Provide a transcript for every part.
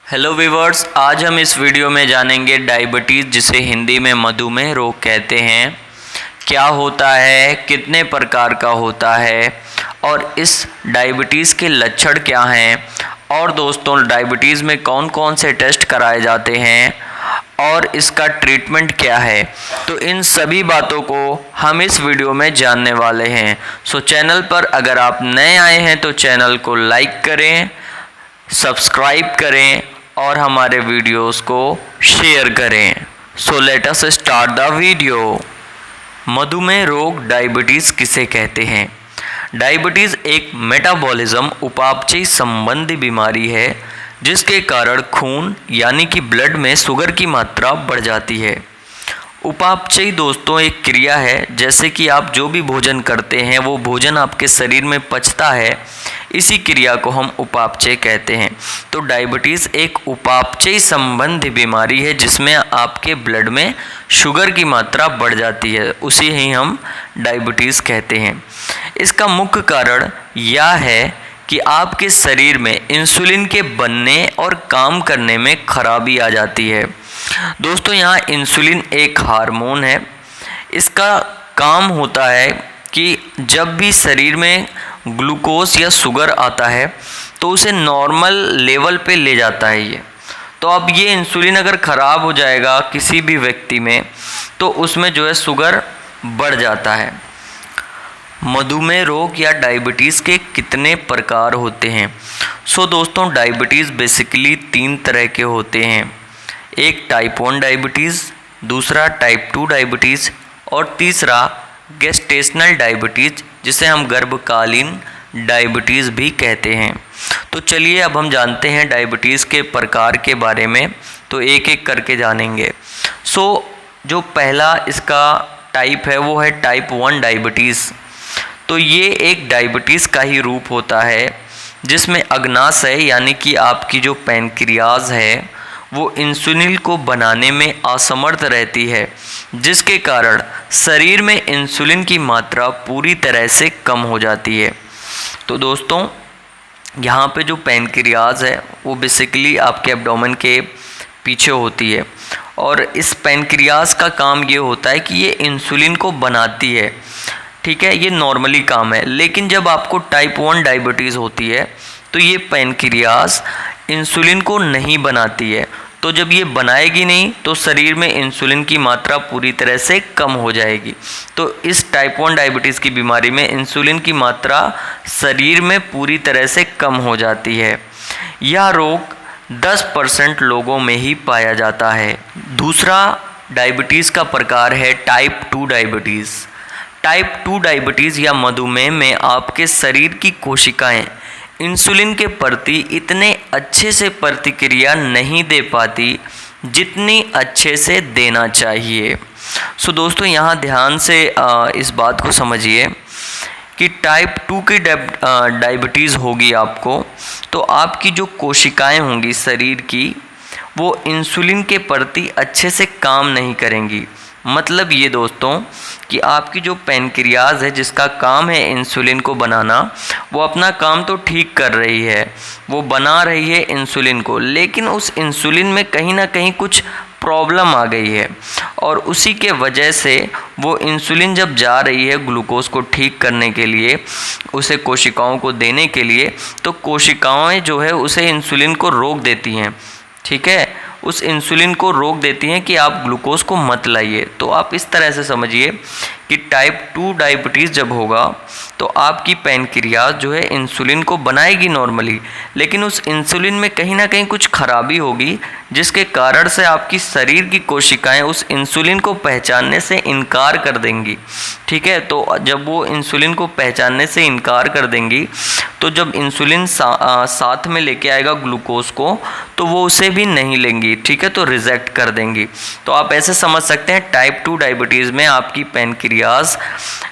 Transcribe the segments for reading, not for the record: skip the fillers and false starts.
Hello viewers, आज हम इस वीडियो में जानेंगे डायबिटीज़, जिसे हिंदी में मधुमेह रोग कहते हैं, क्या होता है, कितने प्रकार का होता है और इस डायबिटीज़ के लक्षण क्या हैं। और दोस्तों, डायबिटीज़ में कौन कौन से टेस्ट कराए जाते हैं और इसका ट्रीटमेंट क्या है, तो इन सभी बातों को हम इस वीडियो में जानने वाले हैं। सो चैनल पर अगर आप नए आए हैं तो चैनल को लाइक करें, सब्सक्राइब करें और हमारे वीडियोस को शेयर करें। So let us start the video. मधुमेह रोग डायबिटीज़ किसे कहते हैं? डायबिटीज़ एक मेटाबॉलिज्म उपापचय संबंधी बीमारी है जिसके कारण खून यानी कि ब्लड में शुगर की मात्रा बढ़ जाती है। उपापचय दोस्तों एक क्रिया है, जैसे कि आप जो भी भोजन करते हैं वो भोजन आपके शरीर में पचता है, इसी क्रिया को हम उपापचय कहते हैं। तो डायबिटीज़ एक उपापचय संबंधी बीमारी है जिसमें आपके ब्लड में शुगर की मात्रा बढ़ जाती है, उसे ही हम डायबिटीज़ कहते हैं। इसका मुख्य कारण यह है कि आपके शरीर में इंसुलिन के बनने और काम करने में खराबी आ जाती है। दोस्तों, यहाँ इंसुलिन एक हार्मोन है। इसका काम होता है कि जब भी शरीर में ग्लूकोज या शुगर आता है तो उसे नॉर्मल लेवल पे ले जाता है ये। तो अब ये इंसुलिन अगर ख़राब हो जाएगा किसी भी व्यक्ति में तो उसमें जो है शुगर बढ़ जाता है। मधुमेह रोग या डायबिटीज़ के कितने प्रकार होते हैं? सो दोस्तों, डायबिटीज़ बेसिकली 3 तरह के होते हैं। एक टाइप 1 डायबिटीज़, दूसरा टाइप 2 डायबिटीज़ और तीसरा गेस्टेशनल डायबिटीज़, जिसे हम गर्भकालीन डायबिटीज़ भी कहते हैं। तो चलिए अब हम जानते हैं डायबिटीज़ के प्रकार के बारे में, तो एक एक करके जानेंगे। जो पहला इसका टाइप है वो है टाइप 1 डायबिटीज़। तो ये एक डायबिटीज़ का ही रूप होता है जिसमें अग्नाशय यानी कि आपकी जो पैनक्रियाज है वो इंसुलिन को बनाने में असमर्थ रहती है, जिसके कारण शरीर में इंसुलिन की मात्रा पूरी तरह से कम हो जाती है। तो दोस्तों, यहाँ पे जो पैनक्रियाज है वो बेसिकली आपके एब्डोमेन के पीछे होती है और इस पैनक्रियाज का काम ये होता है कि ये इंसुलिन को बनाती है। ठीक है, ये नॉर्मली काम है। लेकिन जब आपको टाइप 1 डायबिटीज़ होती है तो ये पैनक्रियाज इंसुलिन को नहीं बनाती है। तो जब ये बनाएगी नहीं तो शरीर में इंसुलिन की मात्रा पूरी तरह से कम हो जाएगी। तो इस टाइप 1 डायबिटीज़ की बीमारी में इंसुलिन की मात्रा शरीर में पूरी तरह से कम हो जाती है। यह रोग 10% लोगों में ही पाया जाता है। दूसरा डायबिटीज़ का प्रकार है टाइप 2 डायबिटीज़। टाइप 2 डायबिटीज़ या मधुमेह में आपके शरीर की कोशिकाएं इंसुलिन के प्रति इतने अच्छे से प्रतिक्रिया नहीं दे पाती जितनी अच्छे से देना चाहिए। सो दोस्तों, यहाँ ध्यान से इस बात को समझिए कि टाइप 2 की डायबिटीज़ होगी आपको तो आपकी जो कोशिकाएं होंगी शरीर की वो इंसुलिन के प्रति अच्छे से काम नहीं करेंगी। मतलब ये दोस्तों कि आपकी जो पैनक्रियाज है जिसका काम है इंसुलिन को बनाना, वो अपना काम तो ठीक कर रही है, वो बना रही है इंसुलिन को, लेकिन उस इंसुलिन में कहीं ना कहीं कुछ प्रॉब्लम आ गई है और उसी के वजह से वो इंसुलिन जब जा रही है ग्लूकोज को ठीक करने के लिए, उसे कोशिकाओं को देने के लिए, तो कोशिकाएं जो है उसे इंसुलिन को रोक देती हैं। ठीक है, उस इंसुलिन को रोक देती हैं कि आप ग्लूकोज को मत लाइए। तो आप इस तरह से समझिए कि टाइप 2 डायबिटीज़ जब होगा तो आपकी पैनक्रियाज जो है इंसुलिन को बनाएगी नॉर्मली, लेकिन उस इंसुलिन में कहीं ना कहीं कुछ खराबी होगी जिसके कारण से आपकी शरीर की कोशिकाएं उस इंसुलिन को पहचानने से इनकार कर देंगी। ठीक है, तो जब वो इंसुलिन को पहचानने से इनकार कर देंगी तो जब इंसुलिन साथ में लेके आएगा ग्लूकोज को तो वो उसे भी नहीं लेंगी। ठीक है, तो रिजेक्ट कर देंगी। तो आप ऐसे समझ सकते हैं टाइप 2 डायबिटीज़ में आपकी पैनक्रियाज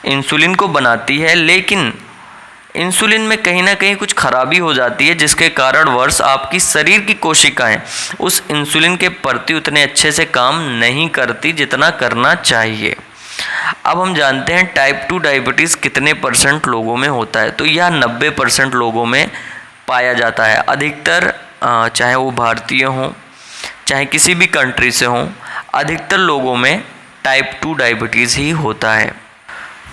इंसुलिन को बनाती है, लेकिन इंसुलिन में कहीं ना कहीं कुछ खराबी हो जाती है जिसके कारण वर्ष आपकी शरीर की कोशिकाएं उस इंसुलिन के प्रति उतने अच्छे से काम नहीं करती जितना करना चाहिए। अब हम जानते हैं टाइप 2 डायबिटीज़ कितने % लोगों में होता है। तो यह 90% लोगों में पाया जाता है। अधिकतर चाहे वो भारतीय हों चाहे किसी भी कंट्री से हों, अधिकतर लोगों में टाइप 2 डायबिटीज़ ही होता है।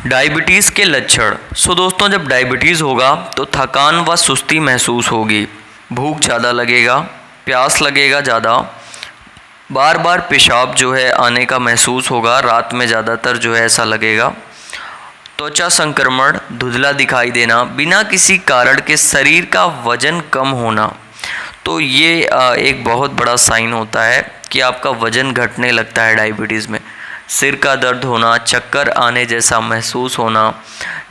डायबिटीज़ के लक्षण। दोस्तों, जब डायबिटीज़ होगा तो थकान व सुस्ती महसूस होगी, भूख ज़्यादा लगेगा, प्यास लगेगा ज़्यादा, बार बार पेशाब जो है आने का महसूस होगा, रात में ज़्यादातर जो है ऐसा लगेगा। त्वचा संक्रमण, धुंधला दिखाई देना, बिना किसी कारण के शरीर का वजन कम होना, तो ये एक बहुत बड़ा साइन होता है कि आपका वजन घटने लगता है डायबिटीज़ में। सिर का दर्द होना, चक्कर आने जैसा महसूस होना,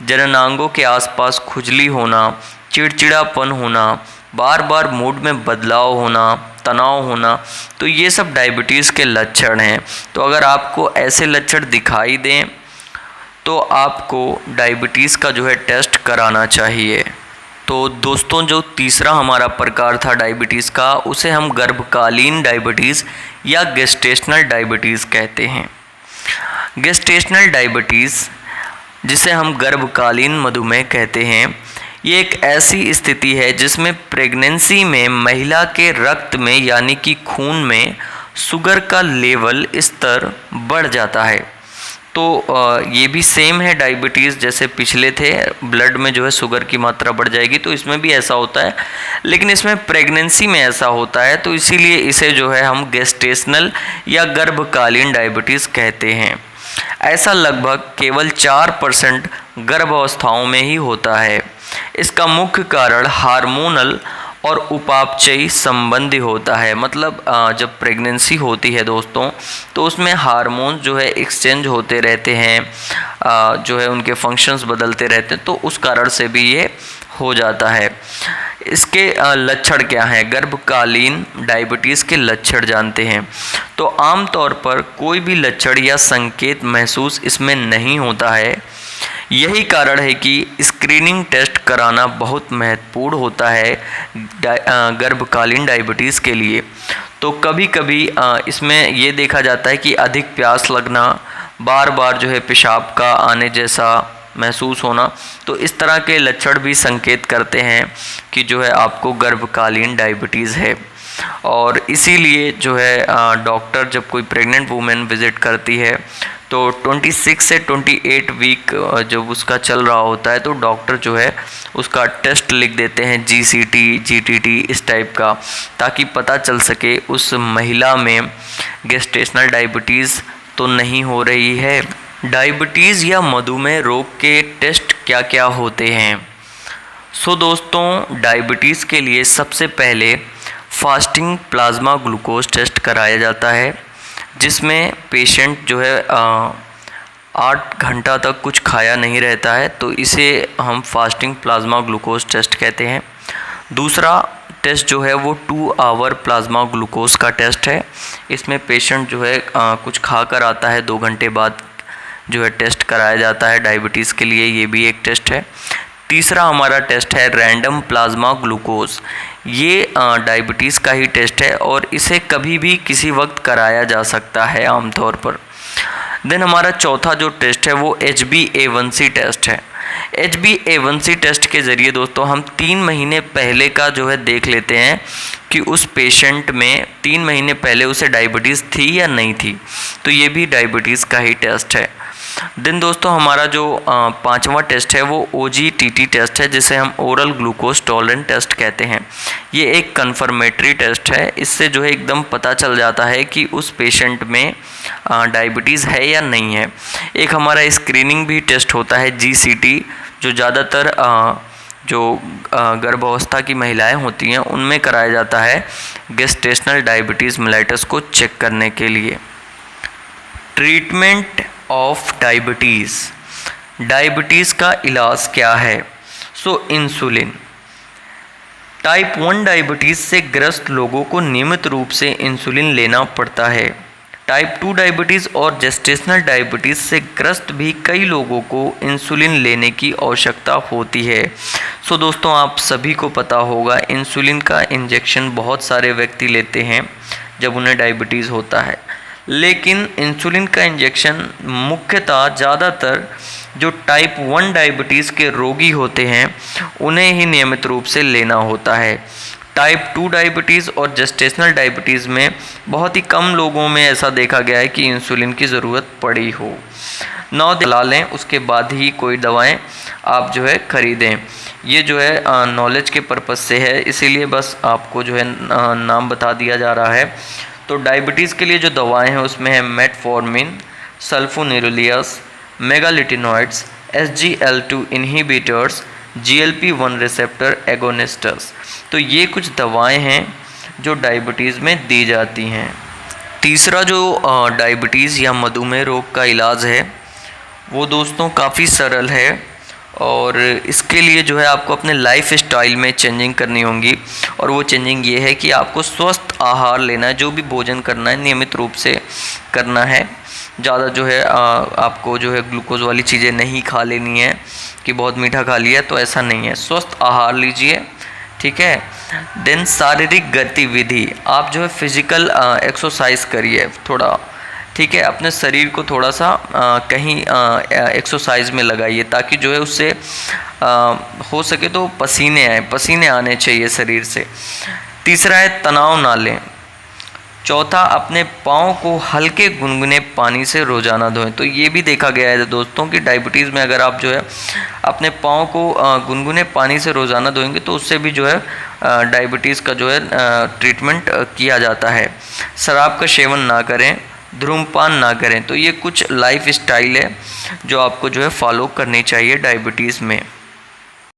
जननांगों के आसपास खुजली होना, चिड़चिड़ापन होना, बार बार मूड में बदलाव होना, तनाव होना, तो ये सब डायबिटीज़ के लक्षण हैं। तो अगर आपको ऐसे लक्षण दिखाई दें तो आपको डायबिटीज़ का जो है टेस्ट कराना चाहिए। तो दोस्तों, जो तीसरा हमारा प्रकार था डायबिटीज़ का, उसे हम गर्भकालीन डायबिटीज़ या गेस्टेशनल डायबिटीज़ कहते हैं। गेस्टेशनल डायबिटीज़, जिसे हम गर्भकालीन मधुमेह कहते हैं, ये एक ऐसी स्थिति है जिसमें प्रेगनेंसी में महिला के रक्त में यानी कि खून में शुगर का लेवल स्तर बढ़ जाता है। तो ये भी सेम है डायबिटीज़ जैसे पिछले थे, ब्लड में जो है शुगर की मात्रा बढ़ जाएगी, तो इसमें भी ऐसा होता है, लेकिन इसमें प्रेगनेंसी में ऐसा होता है, तो इसीलिए इसे जो है हम गेस्टेशनल या गर्भकालीन डायबिटीज़ कहते हैं। ऐसा लगभग केवल 4% गर्भावस्थाओं में ही होता है। इसका मुख्य कारण हार्मोनल और उपापचयी संबंधी होता है। मतलब जब प्रेगनेंसी होती है दोस्तों, तो उसमें हार्मोन्स जो है एक्सचेंज होते रहते हैं, जो है उनके फंक्शंस बदलते रहते हैं, तो उस कारण से भी ये हो जाता है। इसके लक्षण क्या हैं? गर्भकालीन डायबिटीज़ के लक्षण जानते हैं। तो आमतौर पर कोई भी लक्षण या संकेत महसूस इसमें नहीं होता है। यही कारण है कि स्क्रीनिंग टेस्ट कराना बहुत महत्वपूर्ण होता है गर्भकालीन डायबिटीज़ के लिए। तो कभी कभी इसमें ये देखा जाता है कि अधिक प्यास लगना, बार बार जो है पेशाब का आने जैसा महसूस होना, तो इस तरह के लक्षण भी संकेत करते हैं कि जो है आपको गर्भकालीन डायबिटीज़ है। और इसीलिए जो है डॉक्टर जब कोई प्रेग्नेंट वुमेन विज़िट करती है तो 26 से 28 वीक जब उसका चल रहा होता है, तो डॉक्टर जो है उसका टेस्ट लिख देते हैं, GCT, GTT इस टाइप का, ताकि पता चल सके उस महिला में गेस्टेशनल डायबिटीज़ तो नहीं हो रही है। डायबिटीज़ या मधुमेह रोग के टेस्ट क्या क्या होते हैं? दोस्तों, डायबिटीज़ के लिए सबसे पहले फास्टिंग प्लाज्मा ग्लूकोज टेस्ट कराया जाता है, जिसमें पेशेंट जो है 8 घंटा तक कुछ खाया नहीं रहता है, तो इसे हम फास्टिंग प्लाज्मा ग्लूकोज टेस्ट कहते हैं। दूसरा टेस्ट जो है वो 2 आवर प्लाज्मा ग्लूकोज का टेस्ट है। इसमें पेशेंट जो है कुछ खा कर आता है, 2 घंटे बाद जो है टेस्ट कराया जाता है डायबिटीज़ के लिए, ये भी एक टेस्ट है। तीसरा हमारा टेस्ट है रैंडम प्लाज्मा ग्लूकोज। ये डायबिटीज़ का ही टेस्ट है और इसे कभी भी किसी वक्त कराया जा सकता है आमतौर पर। देन हमारा चौथा जो टेस्ट है वो HbA1c टेस्ट है। HbA1c टेस्ट के ज़रिए दोस्तों हम 3 महीने पहले का जो है देख लेते हैं कि उस पेशेंट में 3 महीने पहले उसे डायबिटीज़ थी या नहीं थी, तो ये भी डायबिटीज़ का ही टेस्ट है। देन दोस्तों हमारा जो 5वां टेस्ट है वो OGTT टेस्ट है, जिसे हम ओरल ग्लूकोज टॉलरेंस टेस्ट कहते हैं। ये एक कन्फर्मेटरी टेस्ट है। इससे जो है एकदम पता चल जाता है कि उस पेशेंट में डायबिटीज़ है या नहीं है। एक हमारा स्क्रीनिंग भी टेस्ट होता है GCT, जो ज़्यादातर जो गर्भावस्था की महिलाएं होती हैं उनमें कराया जाता है गेस्टेशनल डायबिटीज़ मेलाइटस को चेक करने के लिए। ट्रीटमेंट ऑफ डायबिटीज़ का इलाज क्या है? इंसुलिन। टाइप 1 डायबिटीज़ से ग्रस्त लोगों को नियमित रूप से इंसुलिन लेना पड़ता है। टाइप 2 डायबिटीज़ और जेस्टेशनल डायबिटीज़ से ग्रस्त भी कई लोगों को इंसुलिन लेने की आवश्यकता होती है। दोस्तों आप सभी को पता होगा, इंसुलिन का इंजेक्शन बहुत सारे व्यक्ति लेते हैं जब उन्हें डायबिटीज़ होता है, लेकिन इंसुलिन का इंजेक्शन मुख्यतः ज़्यादातर जो टाइप 1 डायबिटीज़ के रोगी होते हैं उन्हें ही नियमित रूप से लेना होता है। टाइप 2 डायबिटीज़ और जेस्टेशनल डायबिटीज़ में बहुत ही कम लोगों में ऐसा देखा गया है कि इंसुलिन की ज़रूरत पड़ी हो। 9 दिन ला लें, उसके बाद ही कोई दवाएं आप जो है ख़रीदें। ये जो है नॉलेज के पर्पज़ से है, इसीलिए बस आपको जो है नाम बता दिया जा रहा है। तो डायबिटीज़ के लिए जो दवाएं हैं उसमें है metformin, sulphonylureas, meglitinides, SGL2 inhibitors, GLP-1 receptor agonists. तो ये कुछ दवाएं हैं जो डायबिटीज़ में दी जाती हैं। तीसरा जो डायबिटीज़ या मधुमेह रोग का इलाज है वो दोस्तों काफ़ी सरल है, और इसके लिए जो है आपको अपने लाइफ स्टाइल में चेंजिंग करनी होगी। और वो चेंजिंग ये है कि आपको स्वस्थ आहार लेना है, जो भी भोजन करना है नियमित रूप से करना है। ज़्यादा जो है आपको जो है ग्लूकोज वाली चीज़ें नहीं खा लेनी है कि बहुत मीठा खा लिया, तो ऐसा नहीं है। स्वस्थ आहार लीजिए, ठीक है। देन शारीरिक गतिविधि, आप जो है फिज़िकल एक्सरसाइज करिए थोड़ा, ठीक है। अपने शरीर को थोड़ा सा कहीं एक्सरसाइज में लगाइए, ताकि जो है उससे हो सके तो पसीने आने चाहिए शरीर से। तीसरा है तनाव ना लें। चौथा, अपने पाँव को हल्के गुनगुने पानी से रोज़ाना धोएं। तो ये भी देखा गया है दोस्तों कि डायबिटीज़ में अगर आप जो है अपने पाँव को गुनगुने पानी से रोज़ाना धोएंगे तो उससे भी जो है डायबिटीज़ का जो है ट्रीटमेंट किया जाता है। शराब का सेवन ना करें, धूम्रपान ना करें। तो ये कुछ लाइफ स्टाइल है जो आपको जो है फॉलो करनी चाहिए डायबिटीज़ में।